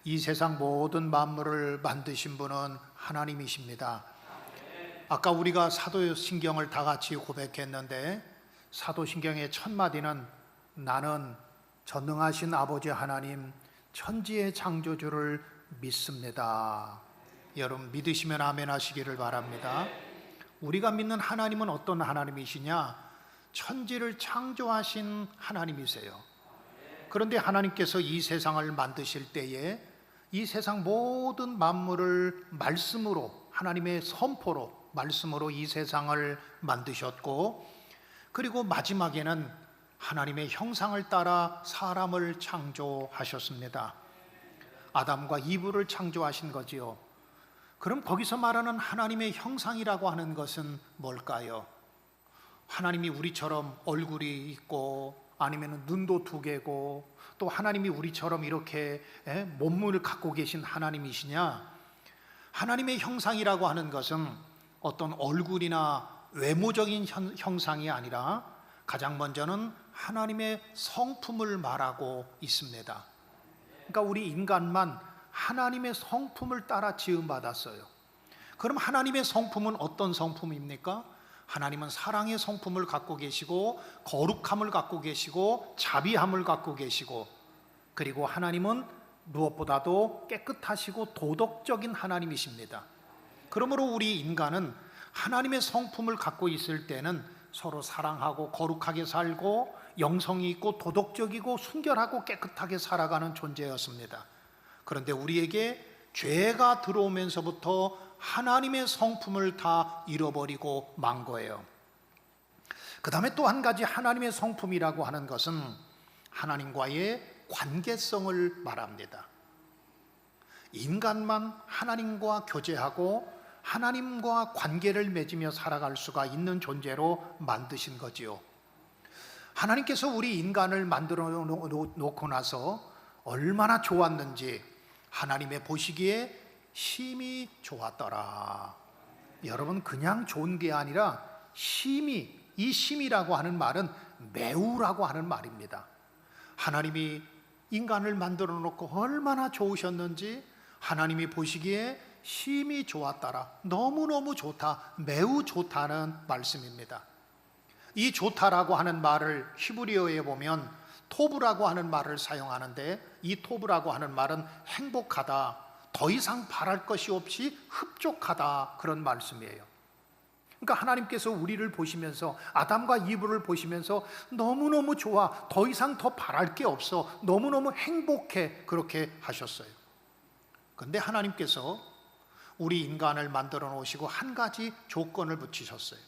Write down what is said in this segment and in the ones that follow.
이 세상 모든 만물을 만드신 분은 하나님이십니다. 아까 우리가 사도신경을 다 같이 고백했는데, 사도신경의 첫 마디는 나는 전능하신 아버지 하나님 천지의 창조주를 믿습니다. 여러분 믿으시면 아멘 하시기를 바랍니다. 우리가 믿는 하나님은 어떤 하나님이시냐? 천지를 창조하신 하나님이세요. 그런데 하나님께서 이 세상을 만드실 때에 이 세상 모든 만물을 말씀으로, 하나님의 선포로, 말씀으로 이 세상을 만드셨고, 그리고 마지막에는 하나님의 형상을 따라 사람을 창조하셨습니다. 아담과 이브를 창조하신 거지요. 그럼 거기서 말하는 하나님의 형상이라고 하는 것은 뭘까요? 하나님이 우리처럼 얼굴이 있고, 아니면 눈도 두 개고, 또 하나님이 우리처럼 이렇게 몸을 갖고 계신 하나님이시냐? 하나님의 형상이라고 하는 것은 어떤 얼굴이나 외모적인 형상이 아니라 가장 먼저는 하나님의 성품을 말하고 있습니다. 그러니까 우리 인간만 하나님의 성품을 따라 지음받았어요. 그럼 하나님의 성품은 어떤 성품입니까? 하나님은 사랑의 성품을 갖고 계시고, 거룩함을 갖고 계시고, 자비함을 갖고 계시고, 그리고 하나님은 무엇보다도 깨끗하시고 도덕적인 하나님이십니다. 그러므로 우리 인간은 하나님의 성품을 갖고 있을 때는 서로 사랑하고 거룩하게 살고 영성이 있고 도덕적이고 순결하고 깨끗하게 살아가는 존재였습니다. 그런데 우리에게 죄가 들어오면서부터 하나님의 성품을 다 잃어버리고 만 거예요. 그 다음에 또 한 가지 하나님의 성품이라고 하는 것은 하나님과의 관계성을 말합니다. 인간만 하나님과 교제하고 하나님과 관계를 맺으며 살아갈 수가 있는 존재로 만드신 거지요. 하나님께서 우리 인간을 만들어 놓고 나서 얼마나 좋았는지 하나님의 보시기에 심히 좋았더라. 여러분, 그냥 좋은 게 아니라 심히, 이 심이라고 하는 말은 매우라고 하는 말입니다. 하나님이 인간을 만들어 놓고 얼마나 좋으셨는지 하나님이 보시기에 심히 좋았더라. 너무너무 좋다, 매우 좋다는 말씀입니다. 이 좋다라고 하는 말을 히브리어에 보면 토브라고 하는 말을 사용하는데, 이 토브라고 하는 말은 행복하다, 더 이상 바랄 것이 없이 흡족하다, 그런 말씀이에요. 그러니까 하나님께서 우리를 보시면서, 아담과 이브를 보시면서 너무너무 좋아, 더 이상 더 바랄 게 없어, 너무너무 행복해, 그렇게 하셨어요. 그런데 하나님께서 우리 인간을 만들어 놓으시고 한 가지 조건을 붙이셨어요.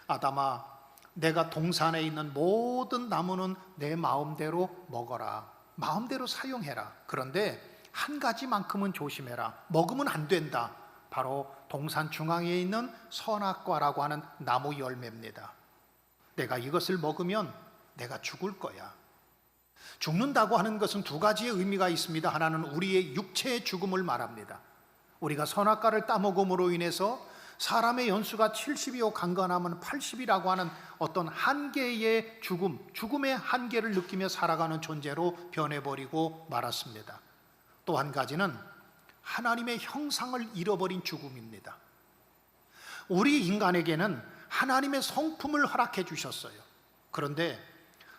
아담아, 내가 동산에 있는 모든 나무는 내 마음대로 먹어라, 마음대로 사용해라. 그런데 한 가지만큼은 조심해라. 먹으면 안 된다. 바로 동산 중앙에 있는 선악과라고 하는 나무 열매입니다. 내가 이것을 먹으면 내가 죽을 거야. 죽는다고 하는 것은 두 가지의 의미가 있습니다. 하나는 우리의 육체의 죽음을 말합니다. 우리가 선악과를 따먹음으로 인해서 사람의 연수가 70이요 강건하면 80이라고 하는 어떤 한계의 죽음의 한계를 느끼며 살아가는 존재로 변해버리고 말았습니다. 또 한 가지는 하나님의 형상을 잃어버린 죽음입니다. 우리 인간에게는 하나님의 성품을 허락해 주셨어요. 그런데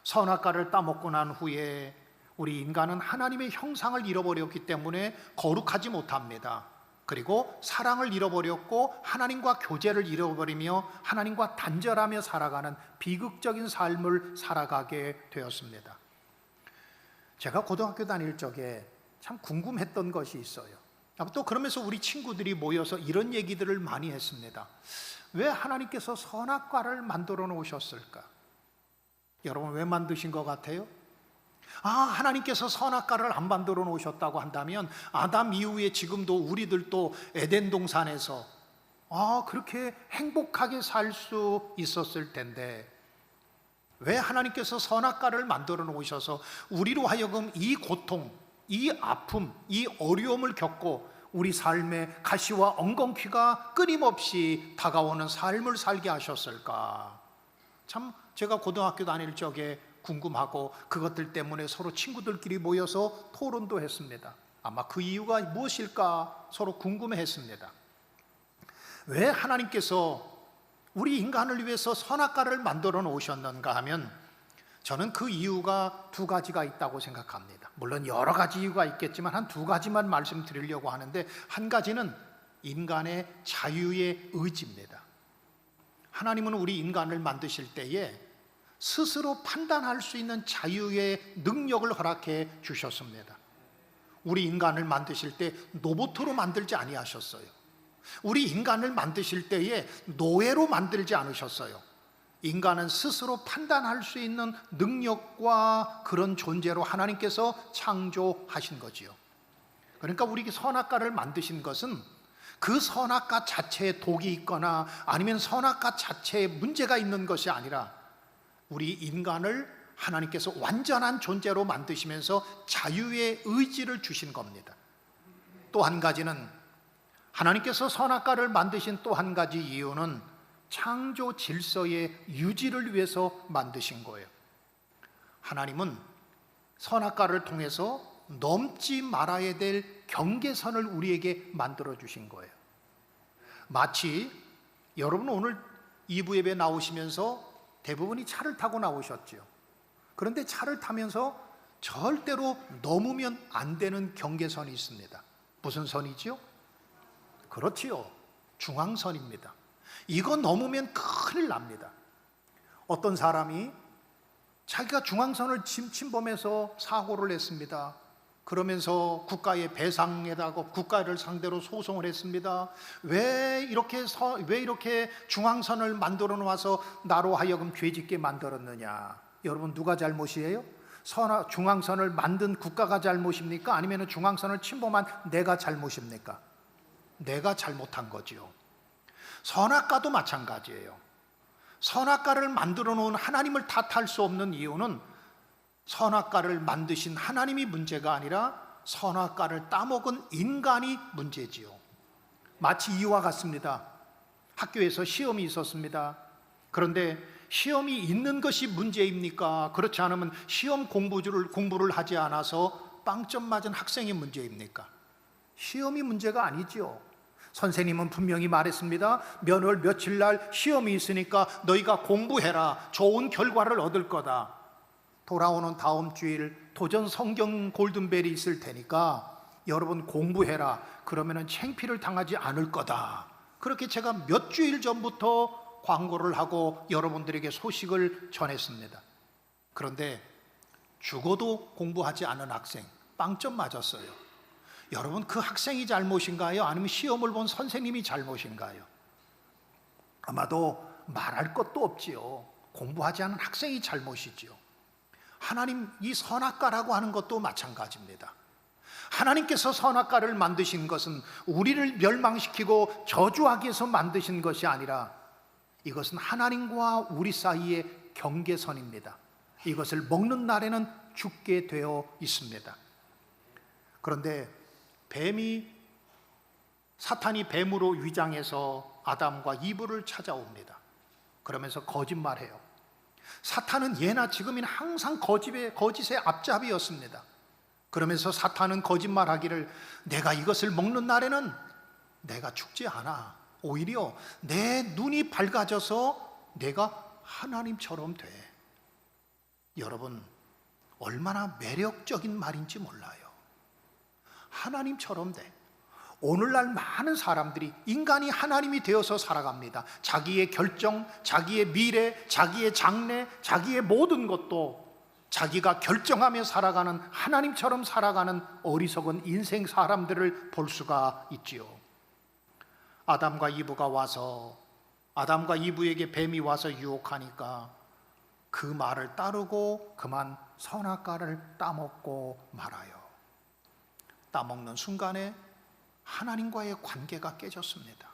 선악과를 따먹고 난 후에 우리 인간은 하나님의 형상을 잃어버렸기 때문에 거룩하지 못합니다. 그리고 사랑을 잃어버렸고 하나님과 교제를 잃어버리며 하나님과 단절하며 살아가는 비극적인 삶을 살아가게 되었습니다. 제가 고등학교 다닐 적에 참 궁금했던 것이 있어요. 또 그러면서 우리 친구들이 모여서 이런 얘기들을 많이 했습니다. 왜 하나님께서 선악과를 만들어 놓으셨을까? 여러분, 왜 만드신 것 같아요? 하나님께서 선악과를 안 만들어 놓으셨다고 한다면 아담 이후에 지금도 우리들도 에덴 동산에서 그렇게 행복하게 살 수 있었을 텐데, 왜 하나님께서 선악과를 만들어 놓으셔서 우리로 하여금 이 고통, 이 아픔, 이 어려움을 겪고 우리 삶에 가시와 엉겅퀴가 끊임없이 다가오는 삶을 살게 하셨을까? 참 제가 고등학교 다닐 적에 궁금하고 그것들 때문에 서로 친구들끼리 모여서 토론도 했습니다. 아마 그 이유가 무엇일까 서로 궁금해했습니다. 왜 하나님께서 우리 인간을 위해서 선악과를 만들어 놓으셨는가 하면 저는 그 이유가 두 가지가 있다고 생각합니다. 물론 여러 가지 이유가 있겠지만 한 두 가지만 말씀드리려고 하는데, 한 가지는 인간의 자유의 의지입니다. 하나님은 우리 인간을 만드실 때에 스스로 판단할 수 있는 자유의 능력을 허락해 주셨습니다. 우리 인간을 만드실 때 로봇으로 만들지 아니하셨어요. 우리 인간을 만드실 때에 노예로 만들지 않으셨어요. 인간은 스스로 판단할 수 있는 능력과 그런 존재로 하나님께서 창조하신 거지요. 그러니까 우리 선악과를 만드신 것은 그 선악과 자체에 독이 있거나 아니면 선악과 자체에 문제가 있는 것이 아니라 우리 인간을 하나님께서 완전한 존재로 만드시면서 자유의 의지를 주신 겁니다. 또 한 가지는, 하나님께서 선악과를 만드신 또 한 가지 이유는 창조 질서의 유지를 위해서 만드신 거예요. 하나님은 선악과를 통해서 넘지 말아야 될 경계선을 우리에게 만들어 주신 거예요. 마치 여러분 오늘 2부 예배 나오시면서 대부분이 차를 타고 나오셨죠. 그런데 차를 타면서 절대로 넘으면 안 되는 경계선이 있습니다. 무슨 선이지요? 그렇지요. 중앙선입니다. 이거 넘으면 큰일 납니다. 어떤 사람이 자기가 중앙선을 침범해서 사고를 했습니다. 그러면서 국가의 배상에다가 국가를 상대로 소송을 했습니다. 왜 이렇게 중앙선을 만들어 놓아서 나로 하여금 죄짓게 만들었느냐? 여러분, 누가 잘못이에요? 중앙선을 만든 국가가 잘못입니까? 아니면 중앙선을 침범한 내가 잘못입니까? 내가 잘못한 거지요. 선악과도 마찬가지예요. 선악과를 만들어 놓은 하나님을 탓할 수 없는 이유는 선악과를 만드신 하나님이 문제가 아니라 선악과를 따먹은 인간이 문제지요. 마치 이와 같습니다. 학교에서 시험이 있었습니다. 그런데 시험이 있는 것이 문제입니까? 그렇지 않으면 시험 공부를 하지 않아서 빵점 맞은 학생이 문제입니까? 시험이 문제가 아니지요. 선생님은 분명히 말했습니다. 며칠 날 시험이 있으니까 너희가 공부해라. 좋은 결과를 얻을 거다. 돌아오는 다음 주일 도전 성경 골든벨이 있을 테니까 여러분 공부해라. 그러면은 창피를 당하지 않을 거다. 그렇게 제가 몇 주일 전부터 광고를 하고 여러분들에게 소식을 전했습니다. 그런데 죽어도 공부하지 않은 학생 빵점 맞았어요. 여러분, 그 학생이 잘못인가요? 아니면 시험을 본 선생님이 잘못인가요? 아마도 말할 것도 없지요. 공부하지 않은 학생이 잘못이지요. 하나님, 이 선악과라고 하는 것도 마찬가지입니다. 하나님께서 선악과를 만드신 것은 우리를 멸망시키고 저주하기 위해서 만드신 것이 아니라 이것은 하나님과 우리 사이의 경계선입니다. 이것을 먹는 날에는 죽게 되어 있습니다. 그런데 사탄이 뱀으로 위장해서 아담과 이브를 찾아옵니다. 그러면서 거짓말해요. 사탄은 예나 지금이나 항상 거짓의 앞잡이였습니다. 그러면서 사탄은 거짓말하기를, 내가 이것을 먹는 날에는 내가 죽지 않아. 오히려 내 눈이 밝아져서 내가 하나님처럼 돼. 여러분, 얼마나 매력적인 말인지 몰라요. 하나님처럼 돼. 오늘날 많은 사람들이 인간이 하나님이 되어서 살아갑니다. 자기의 결정, 자기의 미래, 자기의 장래, 자기의 모든 것도 자기가 결정하며 살아가는, 하나님처럼 살아가는 어리석은 인생 사람들을 볼 수가 있지요. 아담과 이브에게 뱀이 와서 유혹하니까 그 말을 따르고 그만 선악과를 따먹고 말아요. 따먹는 순간에 하나님과의 관계가 깨졌습니다.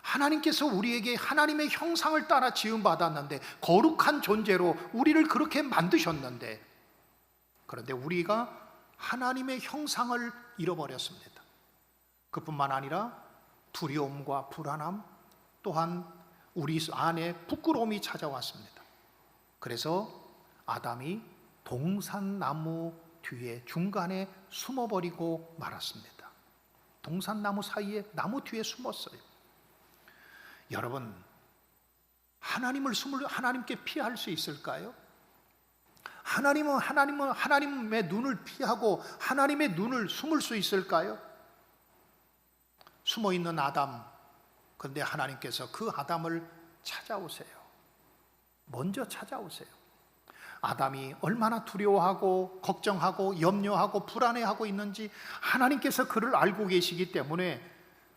하나님께서 우리에게 하나님의 형상을 따라 지음받았는데, 거룩한 존재로 우리를 그렇게 만드셨는데, 그런데 우리가 하나님의 형상을 잃어버렸습니다. 그뿐만 아니라 두려움과 불안함, 또한 우리 안에 부끄러움이 찾아왔습니다. 그래서 아담이 동산나무 뒤에 중간에 숨어버리고 말았습니다. 동산나무 사이에 나무 뒤에 숨었어요. 여러분, 하나님께 피할 수 있을까요? 하나님의 눈을 피하고 하나님의 눈을 숨을 수 있을까요? 숨어있는 아담, 그런데 하나님께서 그 아담을 찾아오세요. 먼저 찾아오세요. 아담이 얼마나 두려워하고 걱정하고 염려하고 불안해하고 있는지 하나님께서 그를 알고 계시기 때문에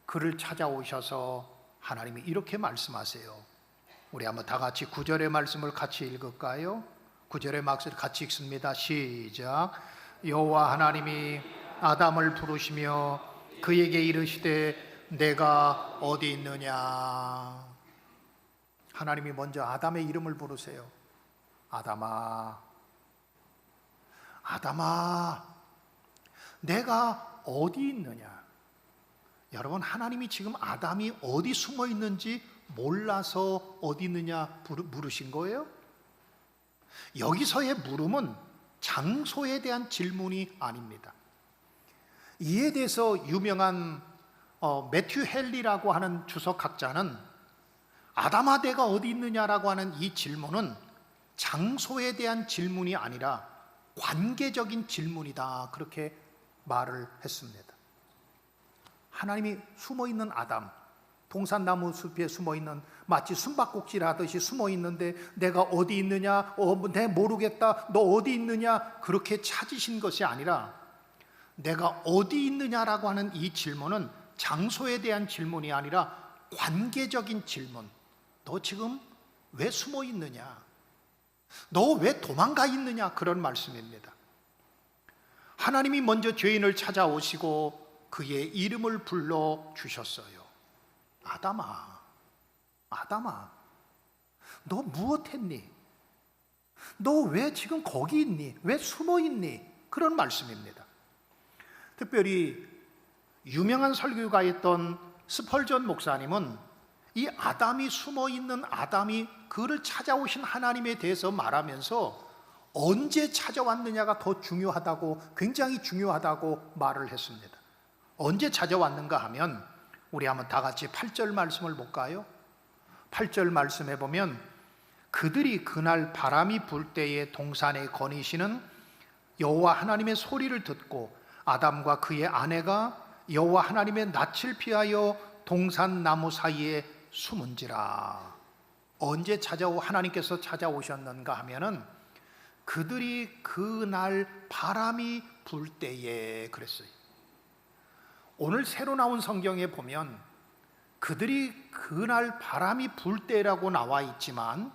그를 찾아오셔서 하나님이 이렇게 말씀하세요. 우리 한번 다 같이 9절의 말씀을 같이 읽을까요? 9절의 말씀을 같이 읽습니다. 시작. 여호와 하나님이 아담을 부르시며 그에게 이르시되 내가 어디 있느냐. 하나님이 먼저 아담의 이름을 부르세요. 아담아, 아담아, 내가 어디 있느냐. 여러분, 하나님이 지금 아담이 어디 숨어 있는지 몰라서 어디 있느냐 물으신 거예요? 여기서의 물음은 장소에 대한 질문이 아닙니다. 이에 대해서 유명한 매튜 헨리라고 하는 주석학자는 아담아 내가 어디 있느냐라고 하는 이 질문은 장소에 대한 질문이 아니라 관계적인 질문이다, 그렇게 말을 했습니다. 하나님이 숨어있는 아담, 동산나무 숲에 숨어있는, 마치 숨바꼭질 하듯이 숨어있는데 내가 어디 있느냐, 내 모르겠다, 너 어디 있느냐, 그렇게 찾으신 것이 아니라 내가 어디 있느냐라고 하는 이 질문은 장소에 대한 질문이 아니라 관계적인 질문. 너 지금 왜 숨어 있느냐, 너 왜 도망가 있느냐, 그런 말씀입니다. 하나님이 먼저 죄인을 찾아오시고 그의 이름을 불러 주셨어요. 아담아, 아담아, 너 무엇했니? 너 왜 지금 거기 있니? 왜 숨어 있니? 그런 말씀입니다. 특별히 유명한 설교가였던 스펄전 목사님은 이 아담이 숨어 있는 아담이 그를 찾아오신 하나님에 대해서 말하면서 언제 찾아왔느냐가 더 중요하다고, 굉장히 중요하다고 말을 했습니다. 언제 찾아왔는가 하면 우리 한번 다 같이 8절 말씀을 볼까요? 8절 말씀에 보면 그들이 그날 바람이 불 때에 동산에 거니시는 여호와 하나님의 소리를 듣고 아담과 그의 아내가 여호와 하나님의 낯을 피하여 동산 나무 사이에 숨은지라. 언제 하나님께서 찾아오셨는가 하면은 그들이 그날 바람이 불 때에 그랬어요. 오늘 새로 나온 성경에 보면 그들이 그날 바람이 불 때라고 나와 있지만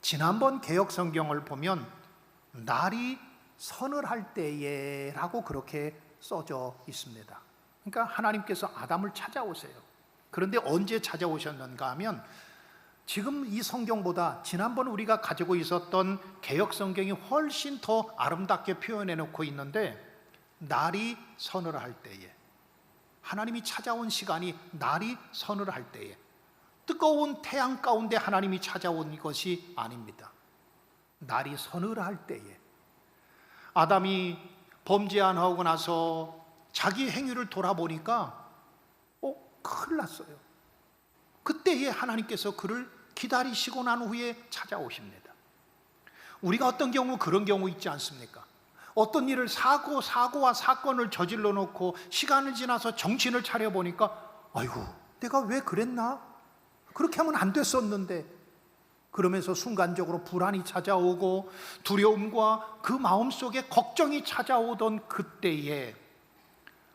지난번 개역 성경을 보면 날이 서늘할 때에 라고 그렇게 써져 있습니다. 그러니까 하나님께서 아담을 찾아오세요. 그런데 언제 찾아오셨는가 하면 지금 이 성경보다 지난번 우리가 가지고 있었던 개역 성경이 훨씬 더 아름답게 표현해 놓고 있는데, 날이 서늘할 때에, 하나님이 찾아온 시간이 날이 서늘할 때에, 뜨거운 태양 가운데 하나님이 찾아온 것이 아닙니다. 날이 서늘할 때에, 아담이 범죄 안 하고 나서 자기 행위를 돌아보니까 큰일 났어요. 그때에 하나님께서 그를 기다리시고 난 후에 찾아오십니다. 우리가 어떤 경우 그런 경우 있지 않습니까? 어떤 일을 사고와 사건을 저질러 놓고 시간을 지나서 정신을 차려보니까 아이고 내가 왜 그랬나? 그렇게 하면 안 됐었는데, 그러면서 순간적으로 불안이 찾아오고 두려움과 그 마음속에 걱정이 찾아오던 그때에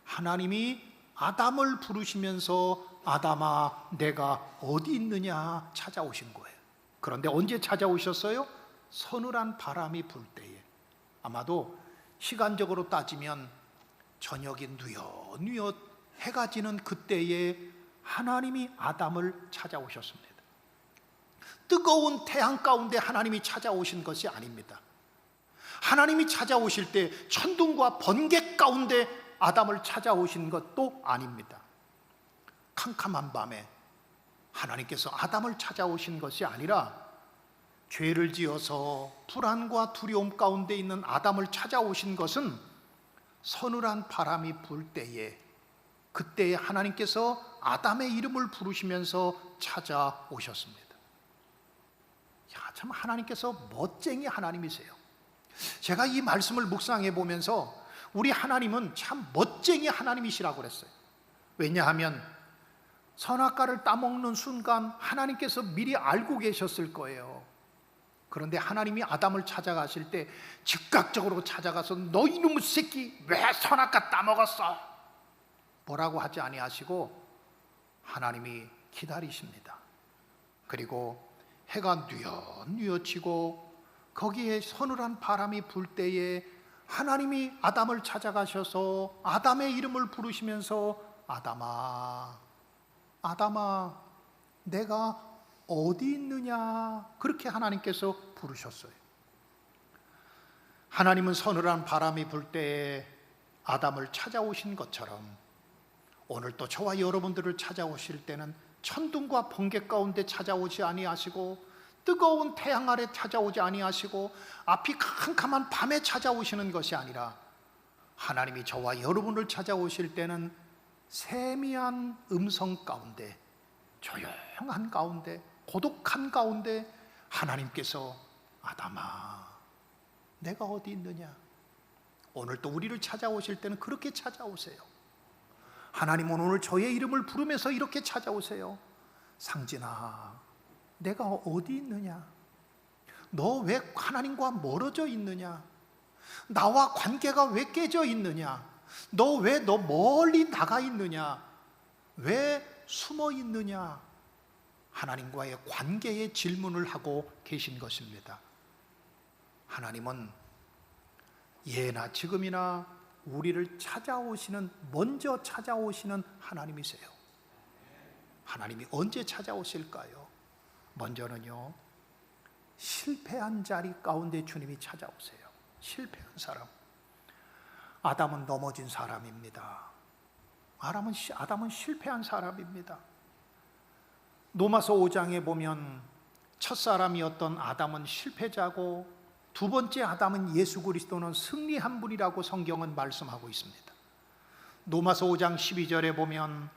하나님이 아담을 부르시면서 아담아 내가 어디 있느냐 찾아오신 거예요. 그런데 언제 찾아오셨어요? 서늘한 바람이 불 때에, 아마도 시간적으로 따지면 저녁이 뉘엿뉘엿 해가 지는 그때에 하나님이 아담을 찾아오셨습니다. 뜨거운 태양 가운데 하나님이 찾아오신 것이 아닙니다. 하나님이 찾아오실 때 천둥과 번개 가운데 아담을 찾아오신 것도 아닙니다. 캄캄한 밤에 하나님께서 아담을 찾아오신 것이 아니라 죄를 지어서 불안과 두려움 가운데 있는 아담을 찾아오신 것은 서늘한 바람이 불 때에, 그때에 하나님께서 아담의 이름을 부르시면서 찾아오셨습니다. 참 하나님께서 멋쟁이 하나님이세요. 제가 이 말씀을 묵상해 보면서 우리 하나님은 참 멋쟁이 하나님이시라고 그랬어요. 왜냐하면 선악과를 따먹는 순간 하나님께서 미리 알고 계셨을 거예요. 그런데 하나님이 아담을 찾아가실 때 즉각적으로 찾아가서 너 이놈의 새끼 왜 선악과 따먹었어? 뭐라고 하지 아니하시고 하나님이 기다리십니다. 그리고 해가 뉘엿뉘엿지고 거기에 서늘한 바람이 불 때에 하나님이 아담을 찾아가셔서 아담의 이름을 부르시면서 아담아, 아담아, 내가 어디 있느냐, 그렇게 하나님께서 부르셨어요. 하나님은 서늘한 바람이 불 때에 아담을 찾아오신 것처럼 오늘 또 저와 여러분들을 찾아오실 때는 천둥과 번개 가운데 찾아오지 아니하시고 뜨거운 태양 아래 찾아오지 아니하시고 앞이 캄캄한 밤에 찾아오시는 것이 아니라 하나님이 저와 여러분을 찾아오실 때는 세미한 음성 가운데, 조용한 가운데, 고독한 가운데 하나님께서 아담아, 내가 어디 있느냐. 오늘 또 우리를 찾아오실 때는 그렇게 찾아오세요. 하나님은 오늘 저의 이름을 부르면서 이렇게 찾아오세요. 상진아, 내가 어디 있느냐? 너 왜 하나님과 멀어져 있느냐? 나와 관계가 왜 깨져 있느냐? 너 왜 멀리 나가 있느냐? 왜 숨어 있느냐? 하나님과의 관계의 질문을 하고 계신 것입니다. 하나님은 예나 지금이나 우리를 먼저 찾아오시는 하나님이세요. 하나님이 언제 찾아오실까요? 먼저는요, 실패한 자리 가운데 주님이 찾아오세요. 실패한 사람. 아담은 넘어진 사람입니다. 아담은 실패한 사람입니다. 로마서 5장에 보면 첫사람이었던 아담은 실패자고 두 번째 아담은 예수 그리스도는 승리한 분이라고 성경은 말씀하고 있습니다. 로마서 5장 12절에 보면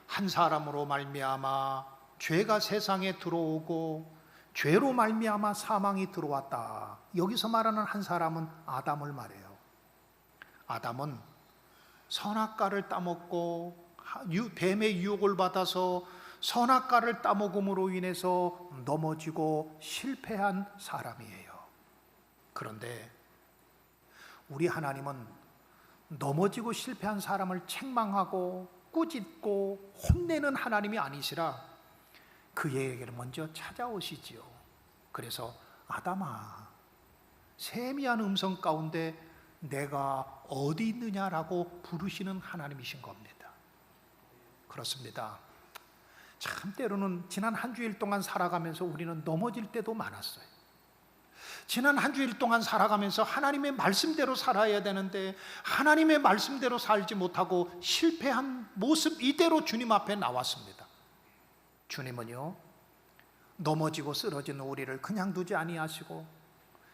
한 사람으로 말미암아 죄가 세상에 들어오고 죄로 말미암아 사망이 들어왔다. 여기서 말하는 한 사람은 아담을 말해요. 아담은 선악과를 따먹고 뱀의 유혹을 받아서 선악과를 따먹음으로 인해서 넘어지고 실패한 사람이에요. 그런데 우리 하나님은 넘어지고 실패한 사람을 책망하고 꾸짖고 혼내는 하나님이 아니시라 그에게를 먼저 찾아오시지요. 그래서 아담아, 세미한 음성 가운데 내가 어디 있느냐라고 부르시는 하나님이신 겁니다. 그렇습니다. 참 때로는 지난 한 주일 동안 살아가면서 우리는 넘어질 때도 많았어요. 지난 한 주일 동안 살아가면서 하나님의 말씀대로 살아야 되는데 하나님의 말씀대로 살지 못하고 실패한 모습 이대로 주님 앞에 나왔습니다. 주님은요, 넘어지고 쓰러진 우리를 그냥 두지 아니하시고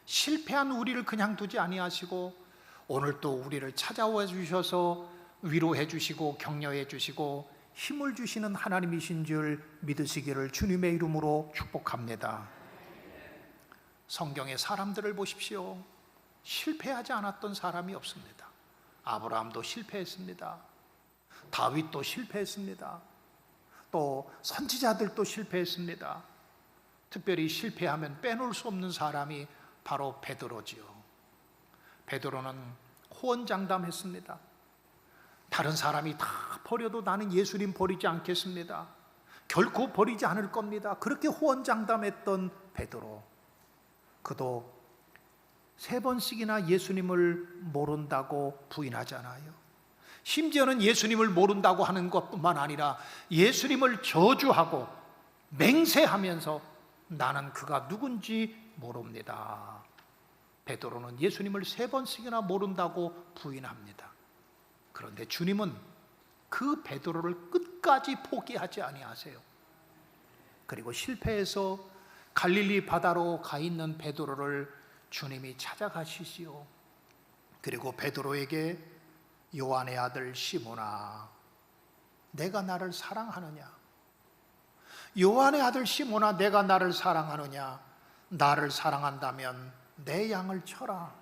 실패한 우리를 그냥 두지 아니하시고 오늘 또 우리를 찾아와 주셔서 위로해 주시고 격려해 주시고 힘을 주시는 하나님이신 줄 믿으시기를 주님의 이름으로 축복합니다. 성경의 사람들을 보십시오. 실패하지 않았던 사람이 없습니다. 아브라함도 실패했습니다. 다윗도 실패했습니다. 또 선지자들도 실패했습니다. 특별히 실패하면 빼놓을 수 없는 사람이 바로 베드로지요. 베드로는 호언장담했습니다. 다른 사람이 다 버려도 나는 예수님 버리지 않겠습니다. 결코 버리지 않을 겁니다. 그렇게 호언장담했던 베드로. 그도 3번씩이나 예수님을 모른다고 부인하잖아요. 심지어는 예수님을 모른다고 하는 것뿐만 아니라 예수님을 저주하고 맹세하면서 나는 그가 누군지 모릅니다. 베드로는 예수님을 3번씩이나 모른다고 부인합니다. 그런데 주님은 그 베드로를 끝까지 포기하지 아니하세요. 그리고 실패해서 갈릴리 바다로 가 있는 베드로를 주님이 찾아가시지요. 그리고 베드로에게 요한의 아들 시몬아, 내가 나를 사랑하느냐? 요한의 아들 시몬아, 내가 나를 사랑하느냐? 나를 사랑한다면 내 양을 쳐라.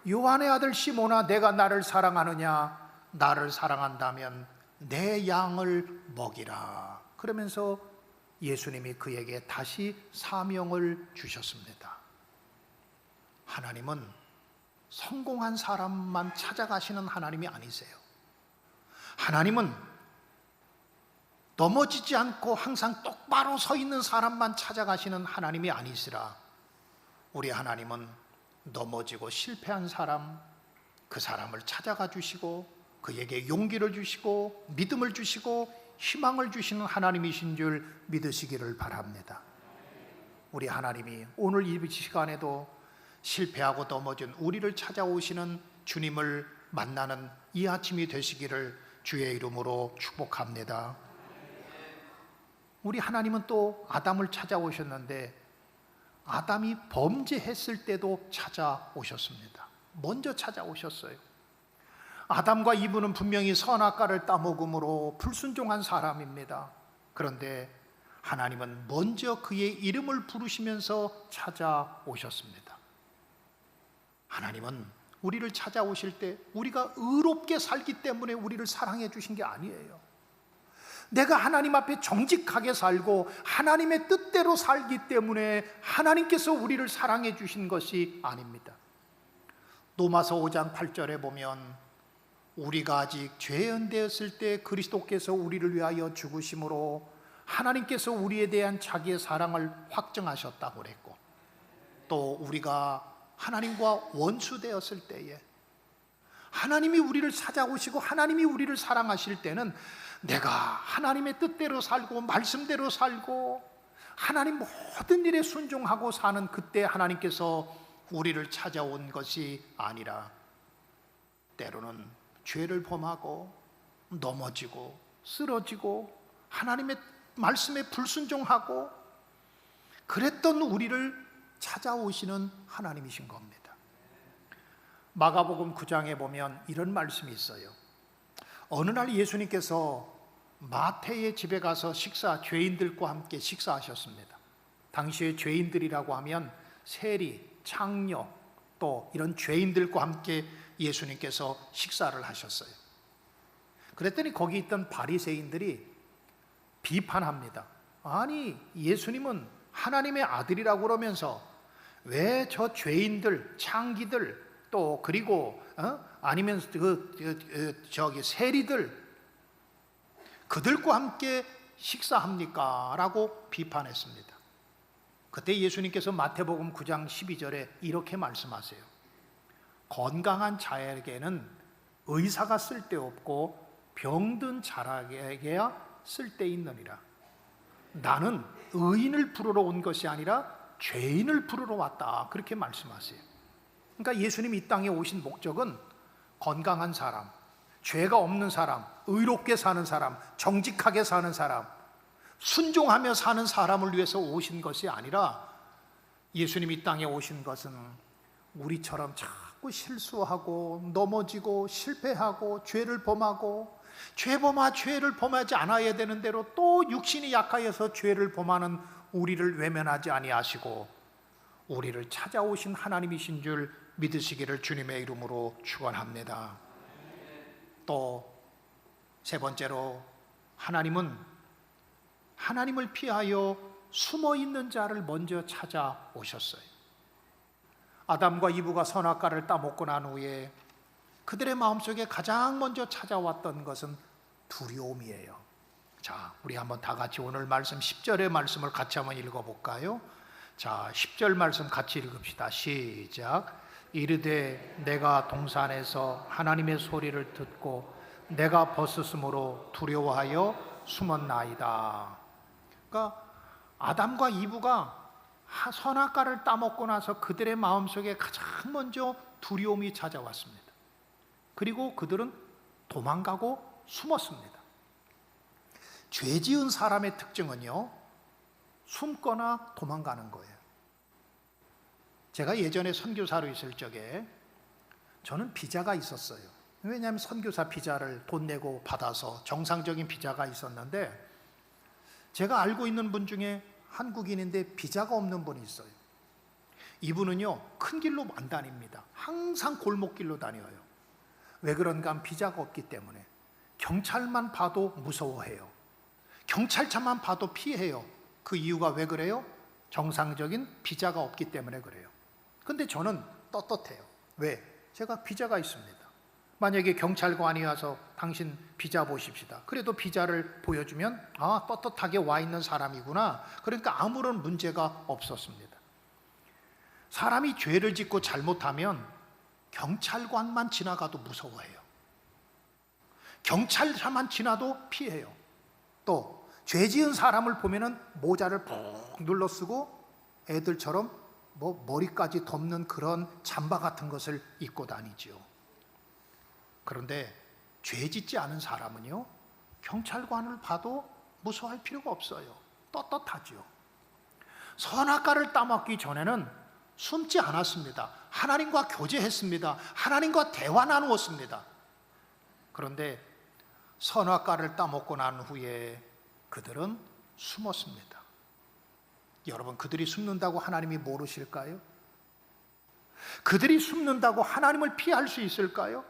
요한의 아들 시몬아, 내가 나를 사랑하느냐? 나를 사랑한다면 내 양을 먹이라. 그러면서 예수님이 그에게 다시 사명을 주셨습니다. 하나님은 성공한 사람만 찾아가시는 하나님이 아니세요. 하나님은 넘어지지 않고 항상 똑바로 서 있는 사람만 찾아가시는 하나님이 아니시라. 우리 하나님은 넘어지고 실패한 사람, 그 사람을 찾아가 주시고 그에게 용기를 주시고 믿음을 주시고 희망을 주시는 하나님이신 줄 믿으시기를 바랍니다. 우리 하나님이 오늘 이 시간에도 실패하고 넘어진 우리를 찾아오시는 주님을 만나는 이 아침이 되시기를 주의 이름으로 축복합니다. 우리 하나님은 또 아담을 찾아오셨는데 아담이 범죄했을 때도 찾아오셨습니다. 먼저 찾아오셨어요. 아담과 이브는 분명히 선악과를 따먹음으로 불순종한 사람입니다. 그런데 하나님은 먼저 그의 이름을 부르시면서 찾아오셨습니다. 하나님은 우리를 찾아오실 때 우리가 의롭게 살기 때문에 우리를 사랑해 주신 게 아니에요. 내가 하나님 앞에 정직하게 살고 하나님의 뜻대로 살기 때문에 하나님께서 우리를 사랑해 주신 것이 아닙니다. 로마서 5장 8절에 보면 우리가 아직 죄연되었을 때 그리스도께서 우리를 위하여 죽으심으로 하나님께서 우리에 대한 자기의 사랑을 확증하셨다고 그랬고, 또 우리가 하나님과 원수되었을 때에 하나님이 우리를 찾아오시고 하나님이 우리를 사랑하실 때는 내가 하나님의 뜻대로 살고 말씀대로 살고 하나님 모든 일에 순종하고 사는 그때 하나님께서 우리를 찾아온 것이 아니라 때로는 죄를 범하고 넘어지고 쓰러지고 하나님의 말씀에 불순종하고 그랬던 우리를 찾아오시는 하나님이신 겁니다. 마가복음 9장에 보면 이런 말씀이 있어요. 어느 날 예수님께서 마태의 집에 가서 죄인들과 함께 식사하셨습니다. 당시에 죄인들이라고 하면 세리, 창녀, 또 이런 죄인들과 함께 예수님께서 식사를 하셨어요. 그랬더니 거기 있던 바리새인들이 비판합니다. 아니, 예수님은 하나님의 아들이라고 그러면서 왜 저 죄인들, 창기들, 또 그리고 아니면 세리들 그들과 함께 식사합니까? 라고 비판했습니다. 그때 예수님께서 마태복음 9장 12절에 이렇게 말씀하세요. 건강한 자에게는 의사가 쓸데없고 병든 자에게야 쓸데있느니라. 나는 의인을 부르러 온 것이 아니라 죄인을 부르러 왔다. 그렇게 말씀하세요. 그러니까 예수님이 이 땅에 오신 목적은 건강한 사람, 죄가 없는 사람, 의롭게 사는 사람, 정직하게 사는 사람, 순종하며 사는 사람을 위해서 오신 것이 아니라 예수님이 이 땅에 오신 것은 우리처럼 자꾸 실수하고 넘어지고 실패하고 죄를 범하고 죄를 범하지 않아야 되는 대로 또 육신이 약하여서 죄를 범하는 우리를 외면하지 아니하시고 우리를 찾아오신 하나님이신 줄 믿으시기를 주님의 이름으로 축원합니다. 또 세 번째로 하나님은 하나님을 피하여 숨어 있는 자를 먼저 찾아오셨어요. 아담과 이브가 선악과를 따먹고 난 후에 그들의 마음속에 가장 먼저 찾아왔던 것은 두려움이에요. 자, 우리 한번 다 같이 오늘 말씀 10절의 말씀을 같이 한번 읽어볼까요? 자, 10절 말씀 같이 읽읍시다. 시작. 이르되 내가 동산에서 하나님의 소리를 듣고 내가 벗었으므로 두려워하여 숨었나이다. 그러니까 아담과 이브가 선악과를 따먹고 나서 그들의 마음속에 가장 먼저 두려움이 찾아왔습니다. 그리고 그들은 도망가고 숨었습니다. 죄 지은 사람의 특징은요, 숨거나 도망가는 거예요. 제가 예전에 선교사로 있을 적에 저는 비자가 있었어요. 왜냐하면 선교사 비자를 돈 내고 받아서 정상적인 비자가 있었는데, 제가 알고 있는 분 중에 한국인인데 비자가 없는 분이 있어요. 이분은요, 큰 길로 안 다닙니다. 항상 골목길로 다녀요. 왜 그런가 하면 비자가 없기 때문에. 경찰만 봐도 무서워해요. 경찰차만 봐도 피해요. 그 이유가 왜 그래요? 정상적인 비자가 없기 때문에 그래요. 근데 저는 떳떳해요. 왜? 제가 비자가 있습니다. 만약에 경찰관이 와서 당신 비자 보십시다. 그래도 비자를 보여주면 떳떳하게 와 있는 사람이구나. 그러니까 아무런 문제가 없었습니다. 사람이 죄를 짓고 잘못하면 경찰관만 지나가도 무서워해요. 경찰차만 지나도 피해요. 또 죄 지은 사람을 보면은 모자를 푹 눌러 쓰고 애들처럼 머리까지 덮는 그런 잠바 같은 것을 입고 다니지요. 그런데 죄 짓지 않은 사람은요, 경찰관을 봐도 무서워할 필요가 없어요. 떳떳하지요. 선악과를 따먹기 전에는 숨지 않았습니다. 하나님과 교제했습니다. 하나님과 대화 나누었습니다. 그런데 선악과를 따먹고 난 후에 그들은 숨었습니다. 여러분, 그들이 숨는다고 하나님이 모르실까요? 그들이 숨는다고 하나님을 피할 수 있을까요?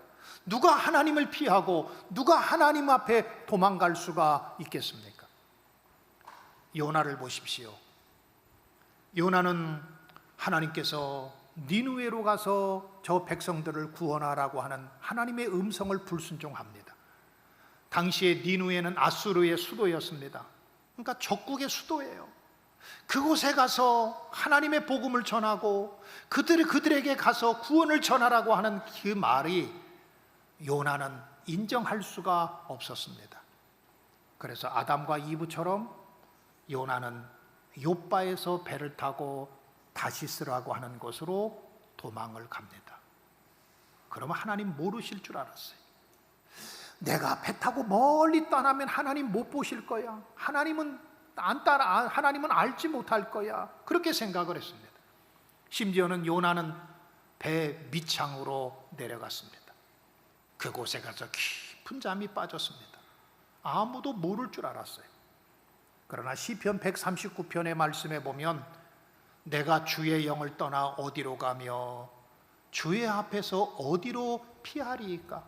누가 하나님을 피하고 누가 하나님 앞에 도망갈 수가 있겠습니까? 요나를 보십시오. 요나는 하나님께서 니느웨로 가서 저 백성들을 구원하라고 하는 하나님의 음성을 불순종합니다. 당시에 니느웨는 아수르의 수도였습니다. 그러니까 적국의 수도예요. 그곳에 가서 하나님의 복음을 전하고 그들에게 가서 구원을 전하라고 하는 그 말이 요나는 인정할 수가 없었습니다. 그래서 아담과 이브처럼 요나는 욥바에서 배를 타고 다시스라고 하는 곳으로 도망을 갑니다. 그러면 하나님 모르실 줄 알았어요. 내가 배 타고 멀리 떠나면 하나님 못 보실 거야. 하나님은 알지 못할 거야. 그렇게 생각을 했습니다. 심지어는 요나는 배 밑창으로 내려갔습니다. 그곳에 가서 깊은 잠이 빠졌습니다. 아무도 모를 줄 알았어요. 그러나 시편 139편의 말씀에 보면 내가 주의 영을 떠나 어디로 가며 주의 앞에서 어디로 피하리이까?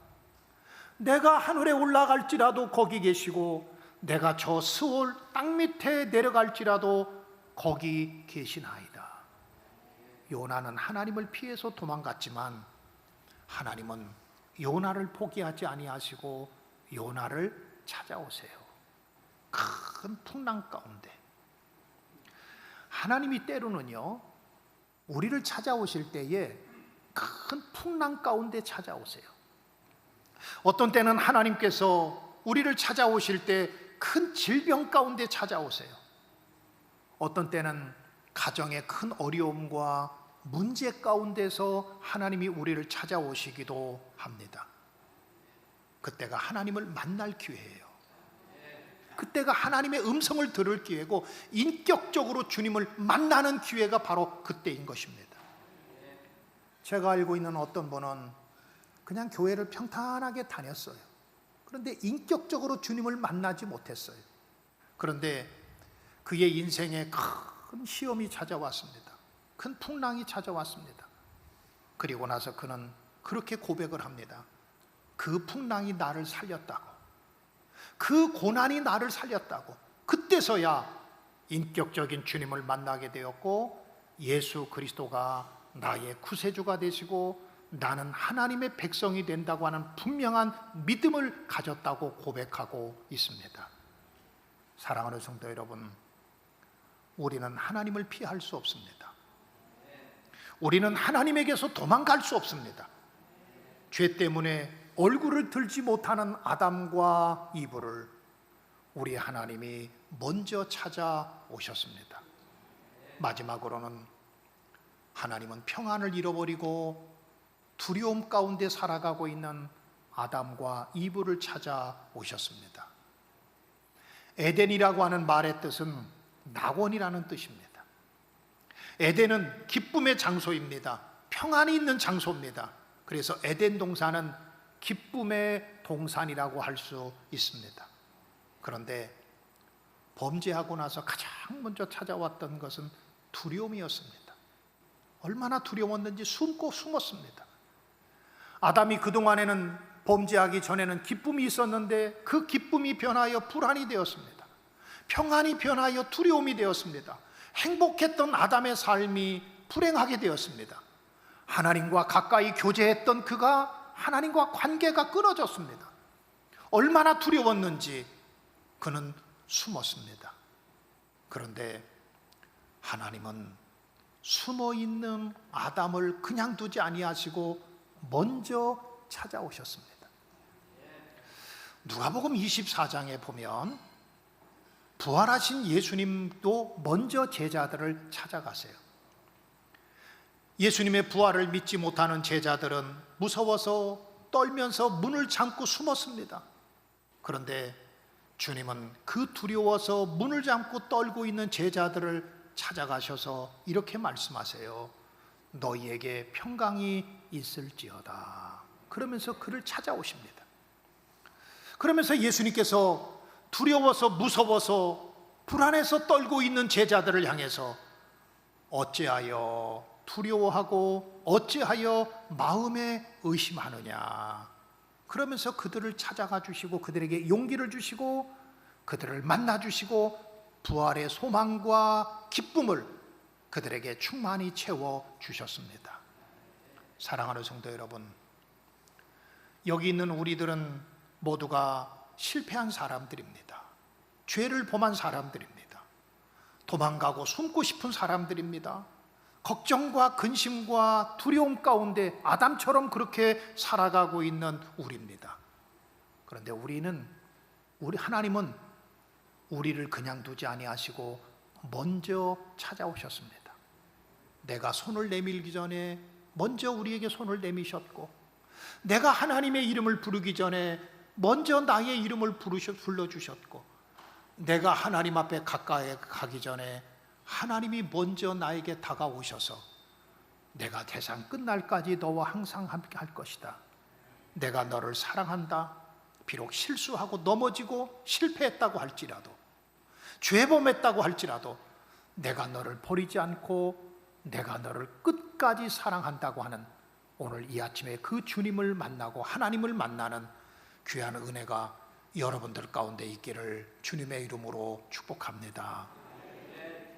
내가 하늘에 올라갈지라도 거기 계시고 내가 저 스올 땅 밑에 내려갈지라도 거기 계시나이다. 요나는 하나님을 피해서 도망갔지만 하나님은 요나를 포기하지 아니하시고 요나를 찾아오세요. 큰 풍랑 가운데. 하나님이 때로는요, 우리를 찾아오실 때에 큰 풍랑 가운데 찾아오세요. 어떤 때는 하나님께서 우리를 찾아오실 때 큰 질병 가운데 찾아오세요. 어떤 때는 가정의 큰 어려움과 문제 가운데서 하나님이 우리를 찾아오시기도 합니다. 그때가 하나님을 만날 기회예요. 그때가 하나님의 음성을 들을 기회고 인격적으로 주님을 만나는 기회가 바로 그때인 것입니다. 제가 알고 있는 어떤 분은 그냥 교회를 평탄하게 다녔어요. 그런데 인격적으로 주님을 만나지 못했어요. 그런데 그의 인생에 큰 시험이 찾아왔습니다. 큰 풍랑이 찾아왔습니다. 그리고 나서 그는 그렇게 고백을 합니다. 그 풍랑이 나를 살렸다고, 그 고난이 나를 살렸다고. 그때서야 인격적인 주님을 만나게 되었고 예수 그리스도가 나의 구세주가 되시고 나는 하나님의 백성이 된다고 하는 분명한 믿음을 가졌다고 고백하고 있습니다. 사랑하는 성도 여러분, 우리는 하나님을 피할 수 없습니다. 우리는 하나님에게서 도망갈 수 없습니다. 죄 때문에 얼굴을 들지 못하는 아담과 이브를 우리 하나님이 먼저 찾아오셨습니다. 마지막으로는 하나님은 평안을 잃어버리고 두려움 가운데 살아가고 있는 아담과 이브를 찾아오셨습니다. 에덴이라고 하는 말의 뜻은 낙원이라는 뜻입니다. 에덴은 기쁨의 장소입니다. 평안이 있는 장소입니다. 그래서 에덴 동산은 기쁨의 동산이라고 할 수 있습니다. 그런데 범죄하고 나서 가장 먼저 찾아왔던 것은 두려움이었습니다. 얼마나 두려웠는지 숨고 숨었습니다. 아담이 그동안에는 범죄하기 전에는 기쁨이 있었는데 그 기쁨이 변하여 불안이 되었습니다. 평안이 변하여 두려움이 되었습니다. 행복했던 아담의 삶이 불행하게 되었습니다. 하나님과 가까이 교제했던 그가 하나님과 관계가 끊어졌습니다. 얼마나 두려웠는지 그는 숨었습니다. 그런데 하나님은 숨어있는 아담을 그냥 두지 아니하시고 먼저 찾아오셨습니다. 누가복음 24장에 보면 부활하신 예수님도 먼저 제자들을 찾아가세요. 예수님의 부활을 믿지 못하는 제자들은 무서워서 떨면서 문을 잠고 숨었습니다. 그런데 주님은 그 두려워서 문을 잠고 떨고 있는 제자들을 찾아가셔서 이렇게 말씀하세요. 너희에게 평강이 있을지어다. 그러면서 그를 찾아오십니다. 그러면서 예수님께서 두려워서 무서워서 불안해서 떨고 있는 제자들을 향해서 어찌하여 두려워하고 어찌하여 마음에 의심하느냐. 그러면서 그들을 찾아가 주시고 그들에게 용기를 주시고 그들을 만나 주시고 부활의 소망과 기쁨을 그들에게 충만히 채워 주셨습니다. 사랑하는 성도 여러분, 여기 있는 우리들은 모두가 실패한 사람들입니다. 죄를 범한 사람들입니다. 도망가고 숨고 싶은 사람들입니다. 걱정과 근심과 두려움 가운데 아담처럼 그렇게 살아가고 있는 우리입니다. 그런데 우리 하나님은 우리를 그냥 두지 아니하시고 먼저 찾아오셨습니다. 내가 손을 내밀기 전에 먼저 우리에게 손을 내미셨고, 내가 하나님의 이름을 부르기 전에 먼저 나의 이름을 불러주셨고, 내가 하나님 앞에 가까이 가기 전에 하나님이 먼저 나에게 다가오셔서 내가 세상 끝날까지 너와 항상 함께 할 것이다. 내가 너를 사랑한다. 비록 실수하고 넘어지고 실패했다고 할지라도, 죄범했다고 할지라도 내가 너를 버리지 않고 내가 너를 끝까지 사랑한다고 하는 오늘 이 아침에 그 주님을 만나고 하나님을 만나는 귀한 은혜가 여러분들 가운데 있기를 주님의 이름으로 축복합니다.